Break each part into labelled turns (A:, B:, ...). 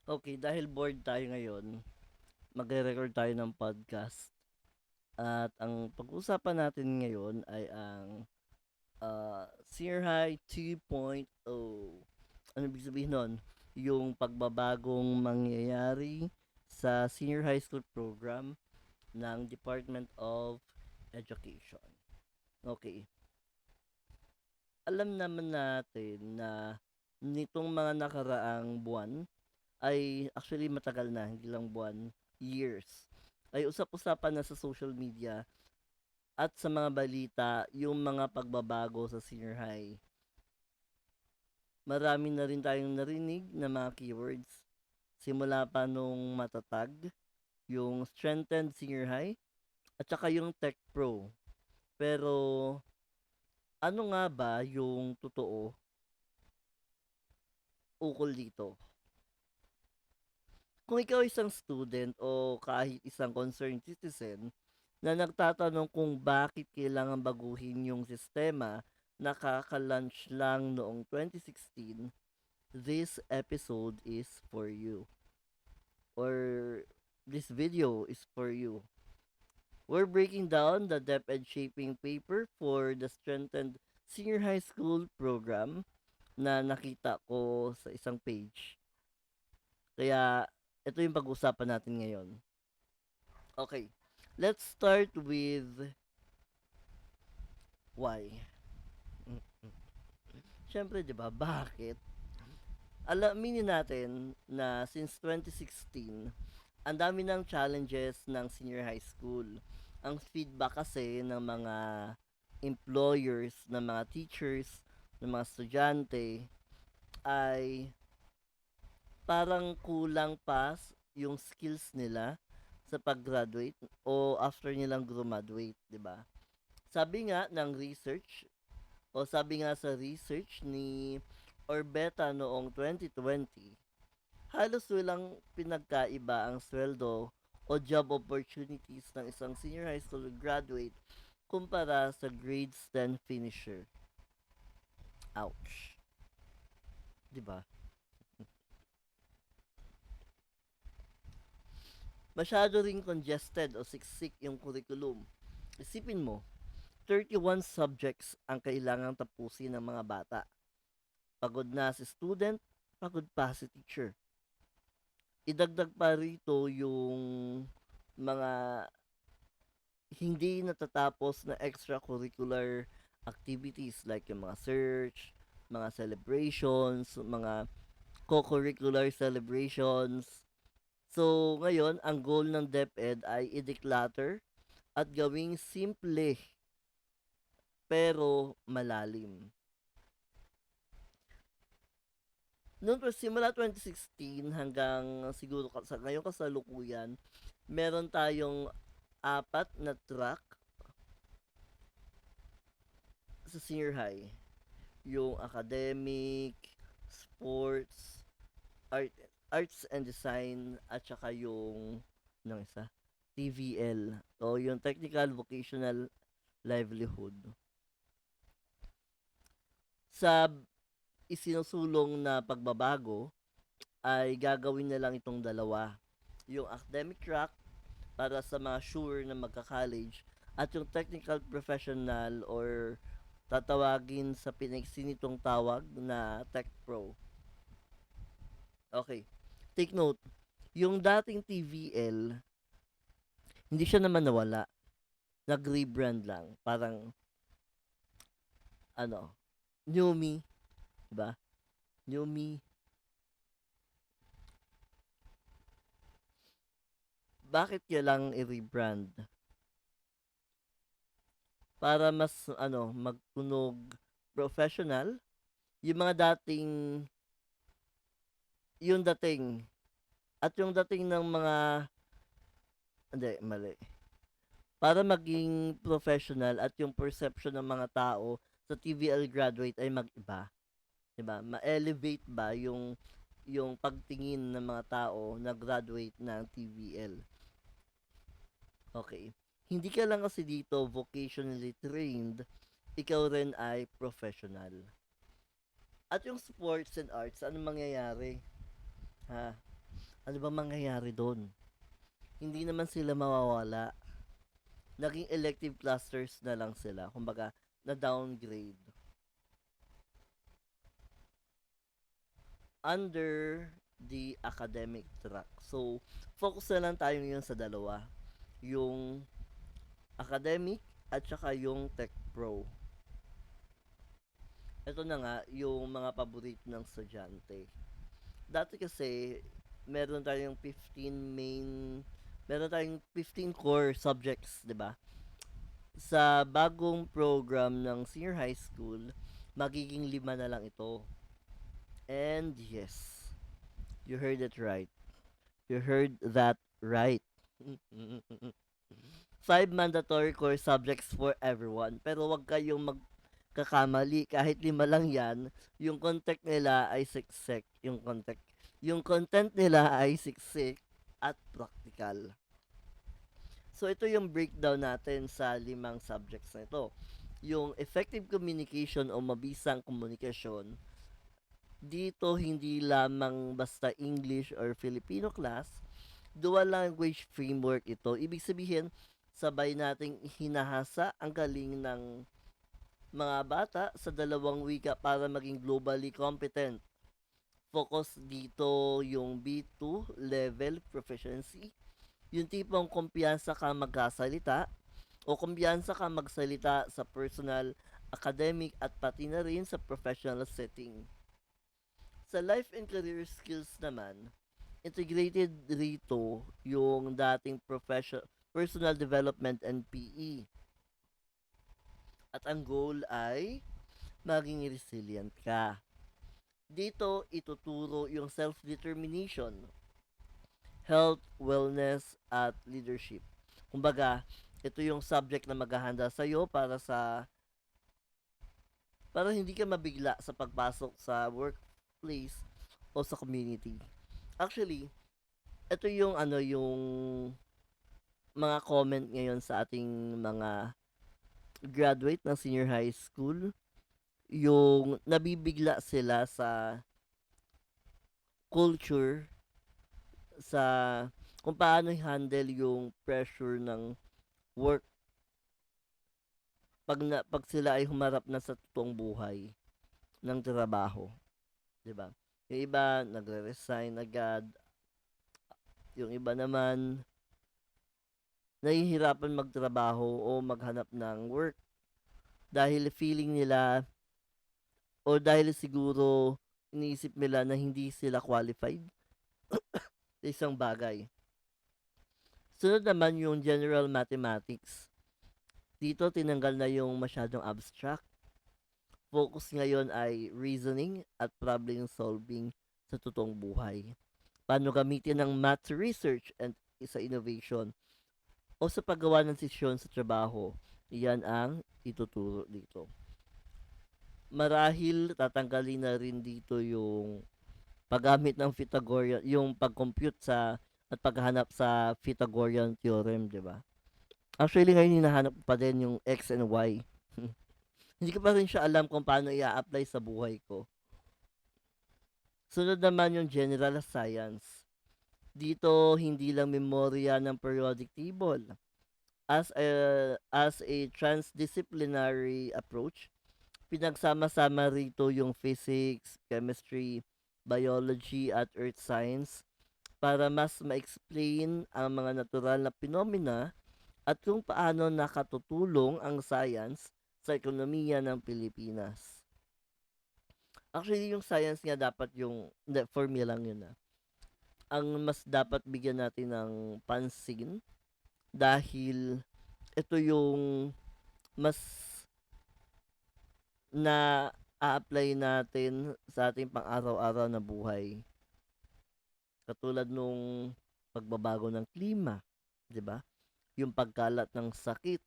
A: Okay, dahil bored tayo ngayon, magre-record tayo ng podcast. At ang pag-uusapan natin ngayon ay ang Senior High 2.0. Ano ibig sabihin nun? Yung pagbabagong mangyayari sa senior high school program ng Department of Education. Okay, alam naman natin na nitong mga nakaraang buwan ay actually matagal na, hindi lang buwan, years, ay usap-usapan na sa social media at sa mga balita yung mga pagbabago sa senior high. Marami na rin tayong narinig na mga keywords. Simula pa nung matatag, yung strengthened senior high, at saka yung tech pro. Pero ano nga ba yung totoo ukol dito? Kung ikaw isang student o kahit isang concerned citizen na nagtatanong kung bakit kailangan baguhin yung sistema na kaka-launch lang noong 2016, this episode is for you. Or this video is for you. We're breaking down the DepEd shaping paper for the strengthened senior high school program na nakita ko sa isang page. Kaya ito yung pag-usapan natin ngayon. Okay, let's start with why. Mm. Siyempre, di ba, bakit? Alamin natin na since 2016, ang dami ng challenges ng senior high school. Ang feedback kasi ng mga employers, ng mga teachers, ng mga estudyante ay parang kulang pa yung skills nila sa pag-graduate o after nilang graduate, 'di ba? Sabi nga ng research o sabi nga sa research ni Orbeta noong 2020, halos walang pinagkaiba ang sweldo o job opportunities ng isang senior high school graduate kumpara sa grades 10 finisher. Ouch. 'Di ba? Masyado ring congested o siksik yung curriculum. Isipin mo, 31 subjects ang kailangang tapusin ng mga bata. Pagod na si student, pagod pa si teacher. Idagdag pa rito yung mga hindi natatapos na extracurricular activities like yung mga search, mga celebrations, mga co-curricular celebrations. So, ngayon, ang goal ng DepEd ay i-declutter at gawing simple pero malalim. Noong simula 2016 hanggang siguro sa ngayong kasalukuyan, meron tayong apat na track sa senior high. Yung academic, sports, art, arts and design, at saka yung ano isa, TVL o yung technical vocational livelihood. Sa isinusulong na pagbabago ay gagawin na lang itong dalawa. Yung academic track para sa mga sure na magka-college at yung technical professional or tatawagin sa pinagsinitong tawag na Tech Pro. Okay. Take note, yung dating TVL, hindi siya naman nawala. Nag-rebrand lang. Parang, ano, new me, diba? New me. Bakit kailangang i-rebrand? Para mas, magtunog professional. Yung mga dating, yung dating, at yung dating ng mga, hindi, mali. Para maging professional at yung perception ng mga tao sa TVL graduate ay mag-iba. 'Di ba? Ma-elevate ba yung pagtingin ng mga tao na graduate ng TVL. Okay. Hindi ka lang kasi dito vocationally trained, ikaw rin ay professional. At yung sports and arts, ano mangyayari? Ha? Ano ba mangyayari do'n? Hindi naman sila mawawala. Naging elective clusters na lang sila. Kumbaga, na-downgrade. Under the academic track. So, focus na lang tayo ngayon sa dalawa. Yung academic at saka yung tech pro. Ito na nga, yung mga paborito ng estudyante. Dati kasi, meron tayong 15 main, meron tayong 15 core subjects, di ba? Sa bagong program ng senior high school, magiging 5 na lang ito. And yes, you heard it right. You heard that right. Five mandatory core subjects for everyone. Pero wag kayong magkakamali. Kahit 5 lang yan, yung content nila ay siksik. Yung content nila ay siksik at practical. So ito yung breakdown natin sa 5 subjects na ito. Yung effective communication o mabisang komunikasyon, dito hindi lamang basta English or Filipino class, dual language framework ito. Ibig sabihin, sabay nating hinahasa ang galing ng mga bata sa dalawang wika para maging globally competent. Focus dito yung B2 level proficiency. Yung tipong kumpiyansa ka magkasalita o kumpiyansa ka magsalita sa personal, academic at pati na rin sa professional setting. Sa life and career skills naman, integrated rito yung dating personal development and PE. At ang goal ay maging resilient ka. Dito ituturo yung self-determination, health, wellness, at leadership. Kumbaga, ito yung subject na maghahanda sa'yo para hindi ka mabigla sa pagpasok sa workplace o sa community. Actually, ito yung yung mga comment ngayon sa ating mga graduate ng senior high school, yung nabibigla sila sa culture, sa kung paano i-handle yung pressure ng work pag sila ay humarap na sa totoong buhay ng trabaho, 'di ba? Yung iba nagre-resign agad, yung iba naman nahihirapan magtrabaho o maghanap ng work dahil feeling nila o dahil siguro iniisip nila na hindi sila qualified sa isang bagay. Sunod naman yung general mathematics. Dito tinanggal na yung masyadong abstract. Focus ngayon ay reasoning at problem solving sa totoong buhay. Paano gamitin ang math research and sa innovation o sa paggawa ng desisyon sa trabaho. Iyan ang ituturo dito. Marahil tatanggalin na rin dito yung paggamit ng Pythagorean, yung pag-compute sa at paghahanap sa Pythagorean theorem, di ba? Actually, ngayon hinahanap pa din yung X and Y. Hindi ko pa rin siya alam kung paano i-apply sa buhay ko. Sunod naman yung general science. Dito, hindi lang memorya ng periodic table. As a transdisciplinary approach, pinagsama-sama rito yung physics, chemistry, biology at earth science para mas ma-explain ang mga natural na phenomena at kung paano nakatutulong ang science sa ekonomiya ng Pilipinas. Actually, yung science nga dapat yung, hindi, for me lang yun ang mas dapat bigyan natin ng pansin dahil ito yung mas na a-apply natin sa ating pang-araw-araw na buhay. Katulad nung pagbabago ng klima, 'di ba? Yung pagkalat ng sakit,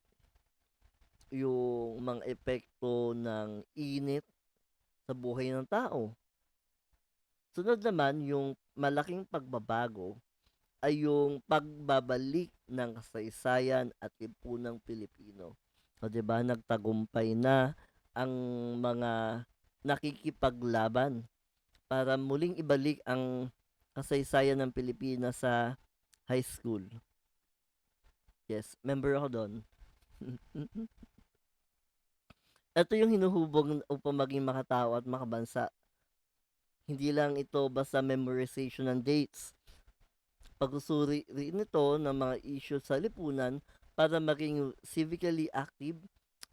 A: yung mga epekto ng init sa buhay ng tao. Sunod naman yung malaking pagbabago ay yung pagbabalik ng kasaysayan at lipunang Pilipino. O 'di ba, nagtagumpay na ang mga nakikipaglaban para muling ibalik ang kasaysayan ng Pilipinas sa high school. Yes, member ako doon. Ito yung hinuhubog upang maging makatao at makabansa. Hindi lang ito basta memorization ng dates. Pagsusuri rin ito ng mga issue sa lipunan para maging civically active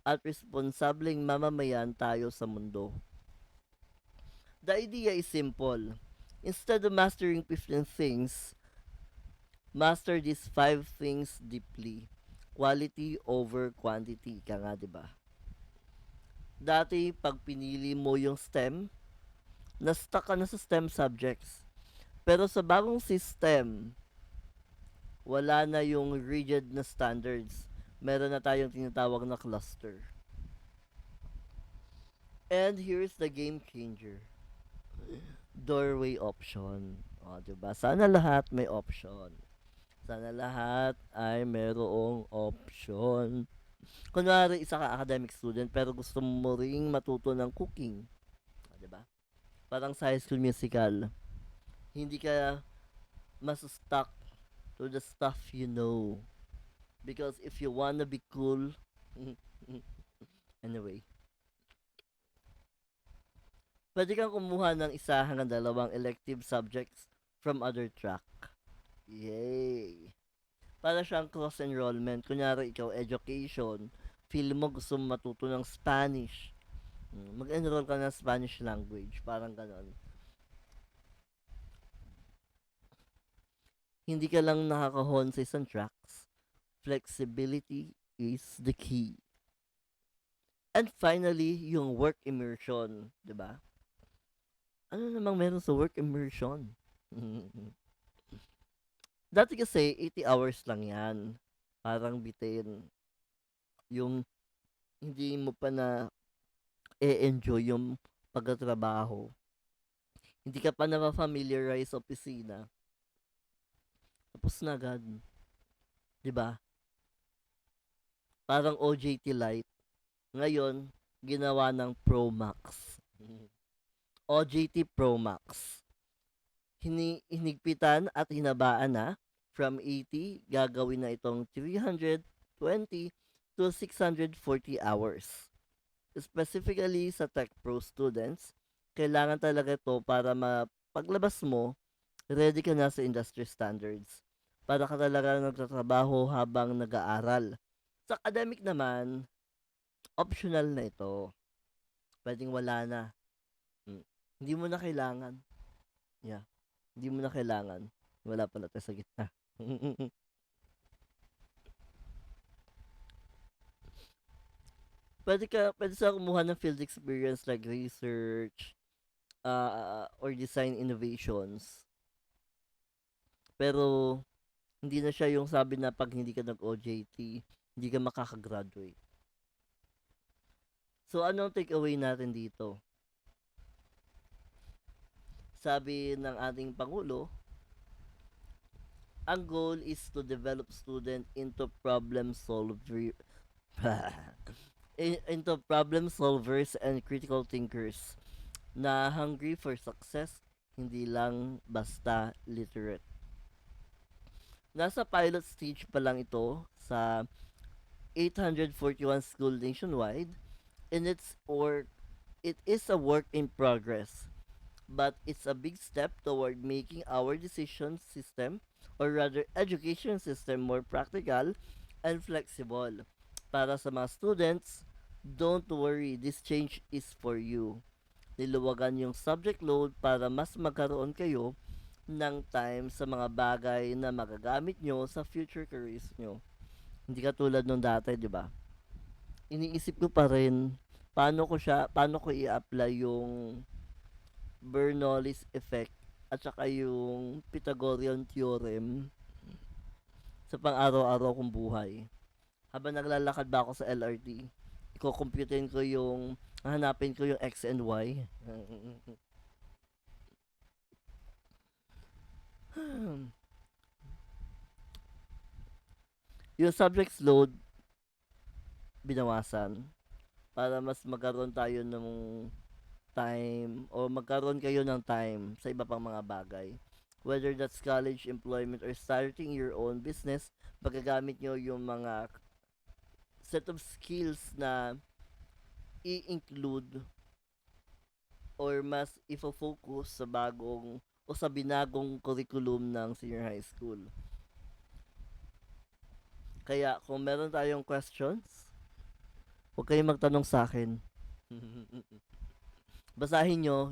A: at responsableng mamamayan tayo sa mundo. The idea is simple. Instead of mastering 15 things, master these 5 things deeply. Quality over quantity, ka nga, di ba? Dati, pag pinili mo yung STEM, na-stuck ka na sa STEM subjects. Pero sa bagong system, wala na yung rigid na standards. Meron na tayong tinatawag na cluster. And here's the game changer. Doorway option. O, diba? Sana lahat may option. Sana lahat ay merong option. Kunwari, isa ka academic student pero gusto mo ring matuto ng cooking. O, diba? Parang sa High School Musical. Hindi ka mas stuck to the stuff you know. Because if you wanna be cool, anyway, pwede kang kumuha ng isa hanggang dalawang elective subjects from other track. Yay! Para siyang cross-enrollment. Kunyari, ikaw, education. Feel mo gusto mo matuto ng Spanish. Mag-enroll ka ng Spanish language. Parang ganon. Hindi ka lang nakakahon sa isang tracks. Flexibility is the key. And finally, yung work immersion. 'Di ba? Ano namang meron sa work immersion? Dati kasi 80 hours lang yan. Parang bitin. Yung hindi mo pa na e-enjoy yung pagtatrabaho. Hindi ka pa na familiarize sa opisina. Tapos na agad. 'Di ba? Parang OJT Lite. Ngayon, ginawa ng Pro Max. OJT Pro Max. Hinigpitan at hinabaan na from 80, gagawin na itong 320 to 640 hours. Specifically sa Tech Pro students, kailangan talaga ito para mapaglabas mo, ready ka na sa industry standards. Para ka talaga nagtatrabaho habang nag-aaral. Sa academic naman, optional na ito. Pwedeng wala na. Hindi mo na kailangan. Yeah. Hindi mo na kailangan. Wala pala tayo sa gitna. Pwede sa kumuha ng field experience like research, or design innovations. Pero, hindi na siya yung sabi na pag hindi ka nag-OJT, hindi ka makakagraduate. So, anong takeaway natin dito? Sabi ng ating Pangulo, ang goal is to develop student into problem solver into problem solvers and critical thinkers na hungry for success, hindi lang basta literate. Nasa pilot stage pa lang ito sa 841 school nationwide, and it is a work in progress, but it's a big step toward making our decision system, or rather education system, more practical and flexible. Para sa mga students, don't worry, this change is for you. Niluwagan yung subject load para mas magkaroon kayo ng time sa mga bagay na magagamit nyo sa future careers nyo. Hindi katulad nung dati, di ba? Iniisip ko pa rin paano ko i-apply yung Bernoulli's effect at saka yung Pythagorean theorem sa pang-araw-araw kong buhay. Habang naglalakad ba ako sa LRT, iko-computein ko yung hanapin ko yung X and Y. Yung subjects load, binawasan para mas magkaroon tayo ng time o magkaroon kayo ng time sa iba pang mga bagay. Whether that's college, employment, or starting your own business, paggagamit nyo yung mga set of skills na i-include or mas ifo-focus sa bagong o sa binagong curriculum ng senior high school. Kaya kung meron tayong questions, huwag kayong magtanong sa akin. Basahin nyo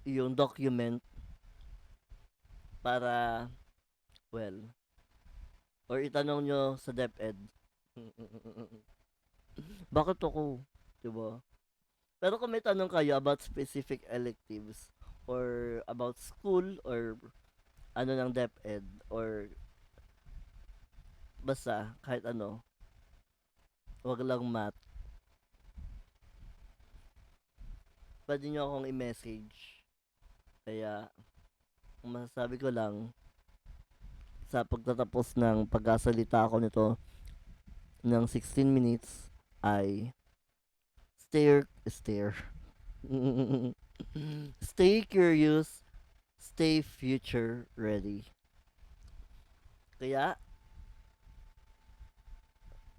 A: yung document para, well, or itanong nyo sa DepEd. Bakit ako? Diba? Pero kung may tanong kayo about specific electives or about school or ano ng DepEd or basta kahit ano, wag lang math, pwede nyo akong i-message. Kaya, ang masasabi ko lang, sa pagtatapos ng pagkasalita ko nito ng 16 minutes ay stay stay curious, stay future ready. Kaya,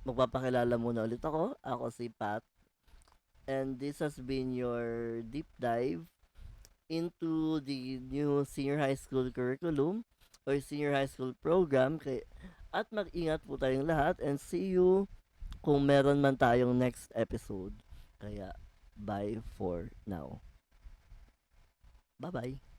A: magpapakilala muna ulit ako. Ako si Pat. And this has been your deep dive into the new senior high school curriculum or senior high school program. At mag-ingat po tayong lahat and see you kung meron man tayong next episode. Kaya, bye for now. Bye-bye.